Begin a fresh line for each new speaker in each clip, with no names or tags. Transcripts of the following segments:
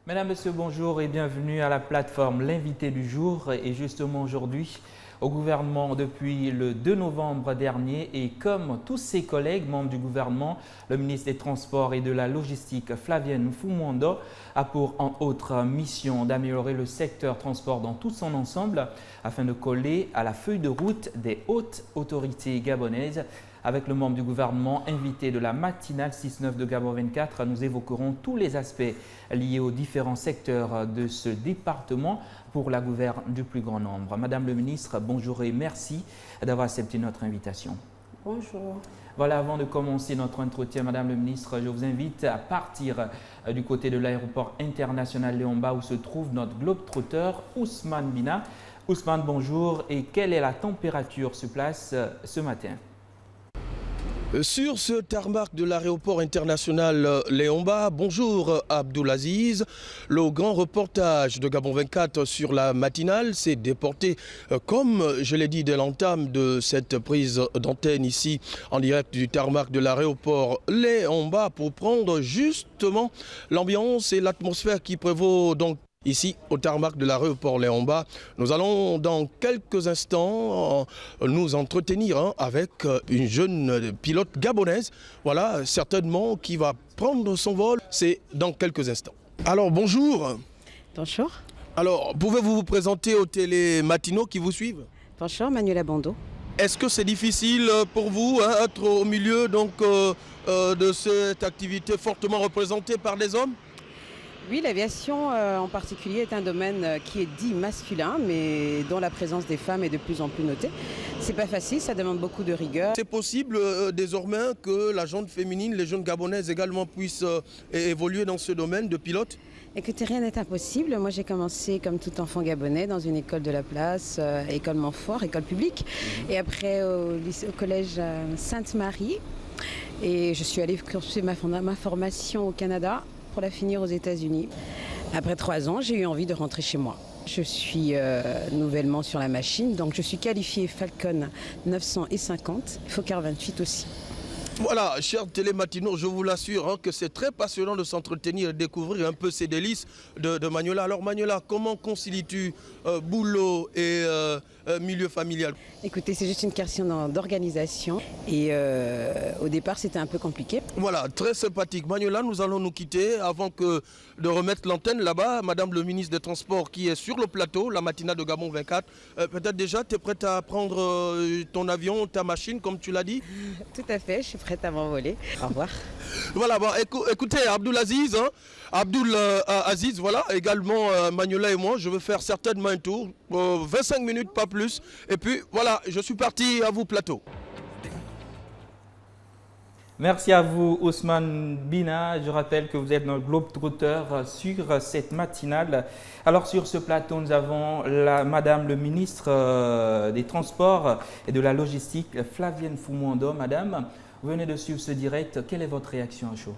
Mesdames, Messieurs, bonjour et bienvenue à la plateforme L'invité du jour. Et justement aujourd'hui, au gouvernement depuis le 2 novembre dernier et comme tous ses collègues membres du gouvernement, le ministre des Transports et de la Logistique, Flavien Foumondo, a pour en autre mission d'améliorer le secteur transport dans tout son ensemble afin de coller à la feuille de route des hautes autorités gabonaises. Avec le membre du gouvernement invité de la matinale 6-9 de Gabon 24, nous évoquerons tous les aspects liés aux différents secteurs de ce département pour la gouverne du plus grand nombre. Madame le ministre, bonjour et merci d'avoir accepté notre invitation.
Bonjour.
Voilà, avant de commencer notre entretien, Madame le ministre, je vous invite à partir du côté de l'aéroport international Léon-Mba où se trouve notre globe-trotter Ousmane Bina. Ousmane, bonjour. Et quelle est la température sur place ce matin?
Sur ce tarmac de l'aéroport international Léon-Mba, bonjour Abdoulaziz. Le grand reportage de Gabon 24 sur la matinale s'est déporté, comme je l'ai dit dès l'entame de cette prise d'antenne ici en direct du tarmac de l'aéroport Léon-Mba pour prendre justement l'ambiance et l'atmosphère qui prévaut donc ici, au tarmac de l'aéroport Léon-Mba. Nous allons dans quelques instants nous entretenir avec une jeune pilote gabonaise, voilà, certainement qui va prendre son vol. C'est dans quelques instants. Alors, bonjour.
Bonjour.
Alors, pouvez-vous vous présenter aux télématinaux qui vous suivent?
Bonjour, Manuela Bando.
Est-ce que c'est difficile pour vous d'être au milieu donc, de cette activité fortement représentée par des hommes?
Oui, l'aviation en particulier est un domaine qui est dit masculin, mais dont la présence des femmes est de plus en plus notée. C'est pas facile, ça demande beaucoup de rigueur.
C'est possible désormais que la gente féminine, les jeunes gabonaises également puissent évoluer dans ce domaine de pilote?
Écoutez, rien n'est impossible. Moi, j'ai commencé comme tout enfant gabonais dans une école de la place, école Montfort, école publique. Et après au collège Sainte-Marie. Et je suis allée poursuivre ma formation au Canada pour la finir aux États-Unis. Après 3 ans, j'ai eu envie de rentrer chez moi. Je suis nouvellement sur la machine, donc je suis qualifiée Falcon 950, Fokker 28 aussi.
Voilà, chers télématinaux, je vous l'assure que c'est très passionnant de s'entretenir et de découvrir un peu ces délices de Manuela. Alors Manuela, comment concilies-tu boulot et milieu familial?
Écoutez, c'est juste une question d'organisation et au départ c'était un peu compliqué.
Voilà, très sympathique. Manuela, nous allons nous quitter avant de remettre l'antenne là-bas. Madame le ministre des Transports qui est sur le plateau, la matinale de Gabon 24. Peut-être déjà, tu es prête à prendre ton avion, ta machine, comme tu l'as dit?
Tout à fait, je suis prête à m'envoler. Au revoir.
Voilà, bon, écoutez, Abdoulaziz, Aziz, voilà, également Manuela et moi, je vais faire certainement un tour, 25 minutes, pas plus. Et puis, voilà, je suis parti à vous, plateau.
Merci à vous, Ousmane Bina. Je rappelle que vous êtes notre globe-trotter sur cette matinale. Alors, sur ce plateau, nous avons Madame le ministre des Transports et de la Logistique, Flavienne Foumondo. Madame, vous venez de suivre ce direct. Quelle est votre réaction à chaud?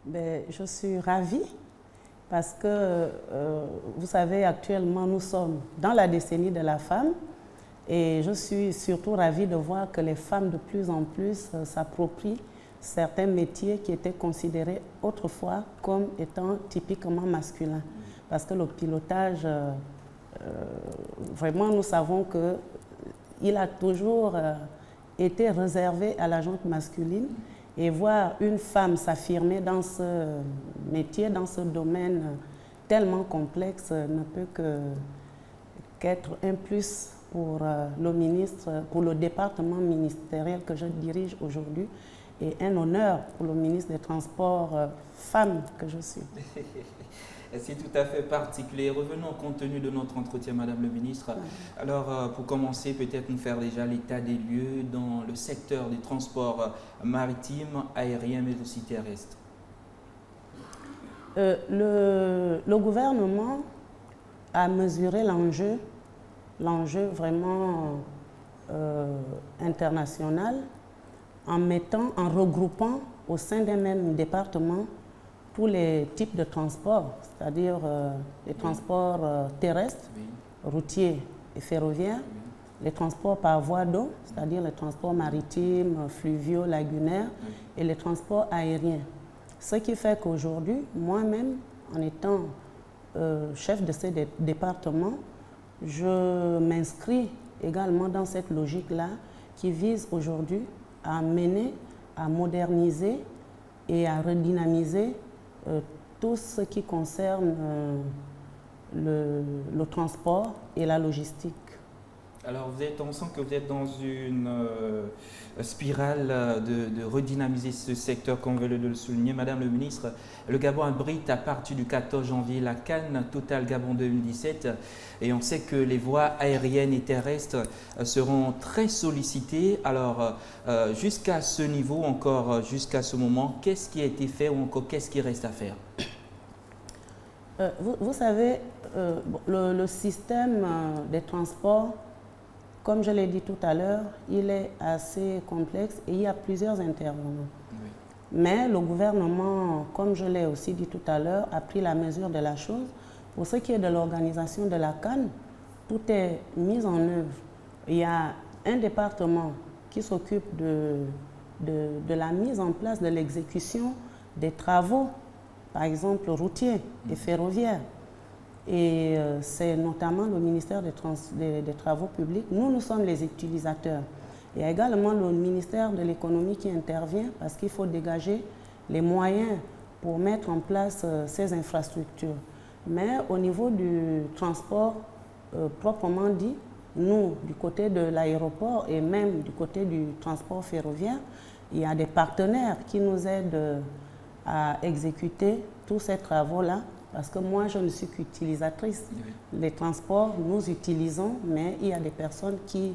Je suis ravie parce que, vous savez, actuellement, nous sommes dans la décennie de la femme et je suis surtout ravie de voir que les femmes de plus en plus s'approprient certains métiers qui étaient considérés autrefois comme étant typiquement masculins. Parce que le pilotage, vraiment, nous savons qu'il a toujours été réservé à la gente masculine. Et voir une femme s'affirmer dans ce métier, dans ce domaine tellement complexe, ne peut qu'être un plus pour le ministre, pour le département ministériel que je dirige aujourd'hui, et un honneur pour le ministre des Transports, femme que je suis.
C'est tout à fait particulier. Revenons au contenu de notre entretien, Madame le ministre. Alors, pour commencer, peut-être nous faire déjà l'état des lieux dans le secteur du transport maritime, aérien, mais aussi terrestre.
Le gouvernement a mesuré l'enjeu vraiment international, en regroupant au sein d'un même département tous les types de transports, c'est-à-dire les transports terrestres, routiers et ferroviaires, les transports par voie d'eau, c'est-à-dire les transports maritimes, fluviaux, lagunaires, et les transports aériens. Ce qui fait qu'aujourd'hui, moi-même, en étant chef de ces départements, je m'inscris également dans cette logique-là qui vise aujourd'hui à mener, à moderniser et à redynamiser tout ce qui concerne le transport et la logistique.
Alors, on sent que vous êtes dans une spirale de redynamiser ce secteur, comme vous venez de le souligner. Madame le ministre, le Gabon abrite à partir du 14 janvier la Cannes Total Gabon 2017 et on sait que les voies aériennes et terrestres seront très sollicitées. Alors, jusqu'à ce niveau, encore jusqu'à ce moment, qu'est-ce qui a été fait ou encore qu'est-ce qui reste à faire?
Vous savez, le système des transports, comme je l'ai dit tout à l'heure, il est assez complexe et il y a plusieurs intervenants. Oui. Mais le gouvernement, comme je l'ai aussi dit tout à l'heure, a pris la mesure de la chose. Pour ce qui est de l'organisation de la Cannes, tout est mis en œuvre. Il y a un département qui s'occupe de la mise en place, de l'exécution des travaux, par exemple routiers et ferroviaires. Et c'est notamment le ministère des Travaux publics. Nous sommes les utilisateurs. Il y a également le ministère de l'économie qui intervient parce qu'il faut dégager les moyens pour mettre en place ces infrastructures. Mais au niveau du transport proprement dit, nous, du côté de l'aéroport et même du côté du transport ferroviaire, il y a des partenaires qui nous aident à exécuter tous ces travaux-là. Parce que moi, je ne suis qu'utilisatrice. Oui. Les transports, nous utilisons, mais il y a des personnes qui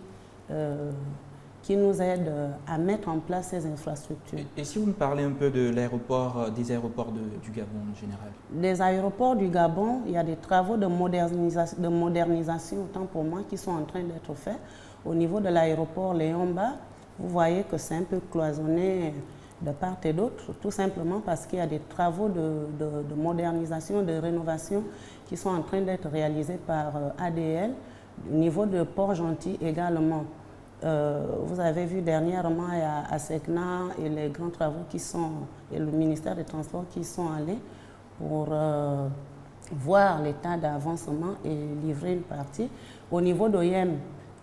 nous aident à mettre en place ces infrastructures.
Et si vous me parlez un peu de l'aéroport, des aéroports du Gabon en général?
Les aéroports du Gabon, il y a des travaux de modernisation, autant pour moi, qui sont en train d'être faits. Au niveau de l'aéroport Léomba, vous voyez que c'est un peu cloisonné de part et d'autre, tout simplement parce qu'il y a des travaux de modernisation, de rénovation qui sont en train d'être réalisés par ADL. Au niveau de Port-Gentil également, vous avez vu dernièrement à Secna et les grands travaux et le ministère des Transports qui sont allés pour voir l'état d'avancement et livrer une partie. Au niveau d'OIM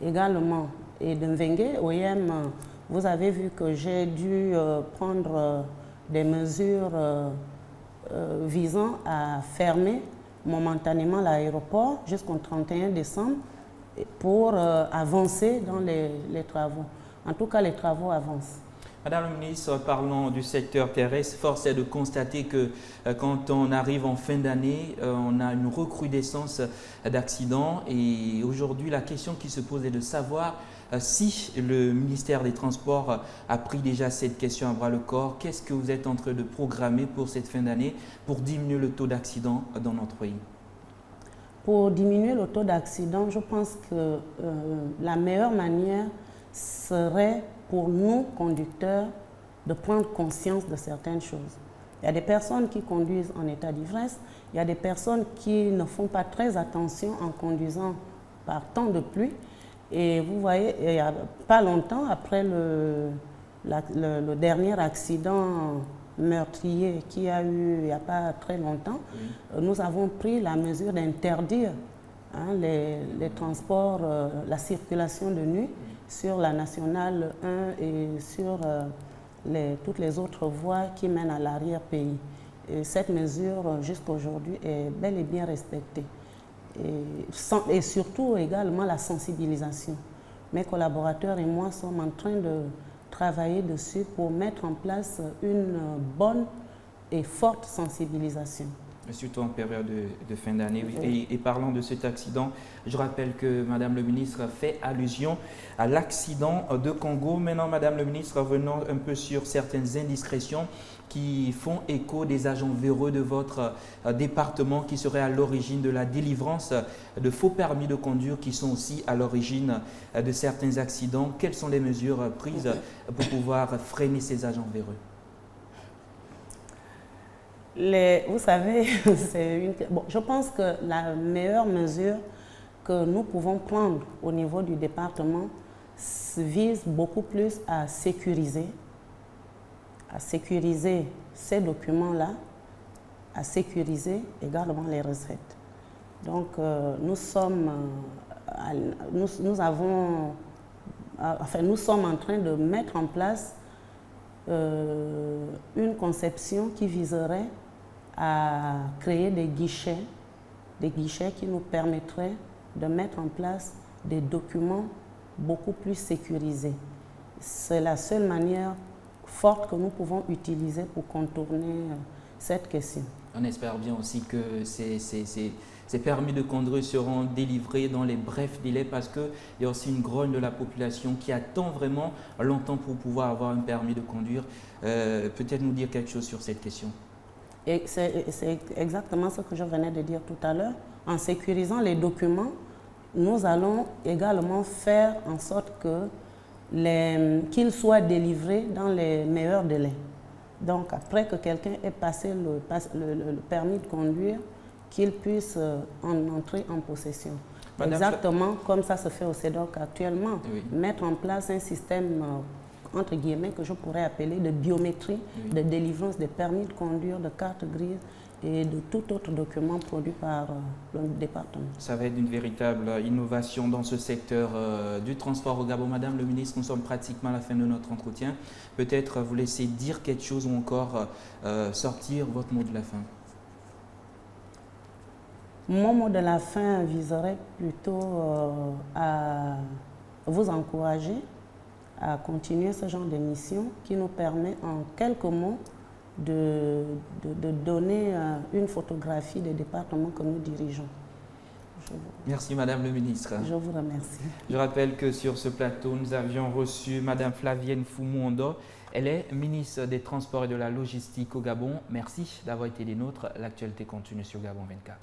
également et de Mvengue, OIM, vous avez vu que j'ai dû prendre des mesures visant à fermer momentanément l'aéroport jusqu'au 31 décembre pour avancer dans les travaux. En tout cas, les travaux avancent.
Madame la ministre, parlons du secteur terrestre. Force est de constater que quand on arrive en fin d'année, on a une recrudescence d'accidents. Et aujourd'hui, la question qui se pose est de savoir si le ministère des Transports a pris déjà cette question à bras-le-corps. Qu'est-ce que vous êtes en train de programmer pour cette fin d'année pour diminuer le taux d'accidents dans notre pays?
Pour diminuer le taux d'accident, je pense que la meilleure manière serait pour nous, conducteurs, de prendre conscience de certaines choses. Il y a des personnes qui conduisent en état d'ivresse, il y a des personnes qui ne font pas très attention en conduisant par temps de pluie. Et vous voyez, il n'y a pas longtemps, après le dernier accident meurtrier qu'il y a eu il n'y a pas très longtemps, nous avons pris la mesure d'interdire les transports, la circulation de nuit sur la nationale 1 et sur toutes les autres voies qui mènent à l'arrière-pays. Et cette mesure, jusqu'à aujourd'hui, est bel et bien respectée. Et surtout également la sensibilisation. Mes collaborateurs et moi sommes en train de travailler dessus pour mettre en place une bonne et forte sensibilisation.
Surtout en période de fin d'année. Oui. Et parlant de cet accident, je rappelle que Madame le ministre fait allusion à l'accident de Congo. Maintenant, Madame le ministre, revenons un peu sur certaines indiscrétions qui font écho des agents véreux de votre département qui seraient à l'origine de la délivrance de faux permis de conduire qui sont aussi à l'origine de certains accidents. Quelles sont les mesures prises pour pouvoir freiner ces agents véreux?
Vous savez, je pense que la meilleure mesure que nous pouvons prendre au niveau du département vise beaucoup plus à sécuriser ces documents-là à sécuriser également les recettes. Donc nous sommes en train de mettre en place une conception qui viserait à créer des guichets qui nous permettraient de mettre en place des documents beaucoup plus sécurisés. C'est la seule manière forte que nous pouvons utiliser pour contourner cette question.
On espère bien aussi que ces permis de conduire seront délivrés dans les brefs délais parce qu'il y a aussi une grogne de la population qui attend vraiment longtemps pour pouvoir avoir un permis de conduire. Peut-être nous dire quelque chose sur cette question.
Et c'est exactement ce que je venais de dire tout à l'heure. En sécurisant les documents, nous allons également faire en sorte qu'ils soient délivrés dans les meilleurs délais. Donc, après que quelqu'un ait passé le permis de conduire, qu'il puisse en entrer en possession. Exactement comme ça se fait au CEDOC actuellement. Oui. Mettre en place un système, entre guillemets, que je pourrais appeler de biométrie, oui, de délivrance des permis de conduire, de cartes grises et de tout autre document produit par le département.
Ça va être une véritable innovation dans ce secteur du transport au Gabon. Madame le ministre, nous sommes pratiquement à la fin de notre entretien. Peut-être vous laissez dire quelque chose ou encore sortir votre mot de la fin.
Mon mot de la fin viserait plutôt à vous encourager à continuer ce genre d'émission qui nous permet en quelques mots de donner une photographie des départements que nous dirigeons.
Merci Madame le ministre.
Je vous remercie.
Je rappelle que sur ce plateau, nous avions reçu Madame Flavienne Foumou-Ondo. Elle est ministre des Transports et de la Logistique au Gabon. Merci d'avoir été des nôtres. L'actualité continue sur Gabon 24.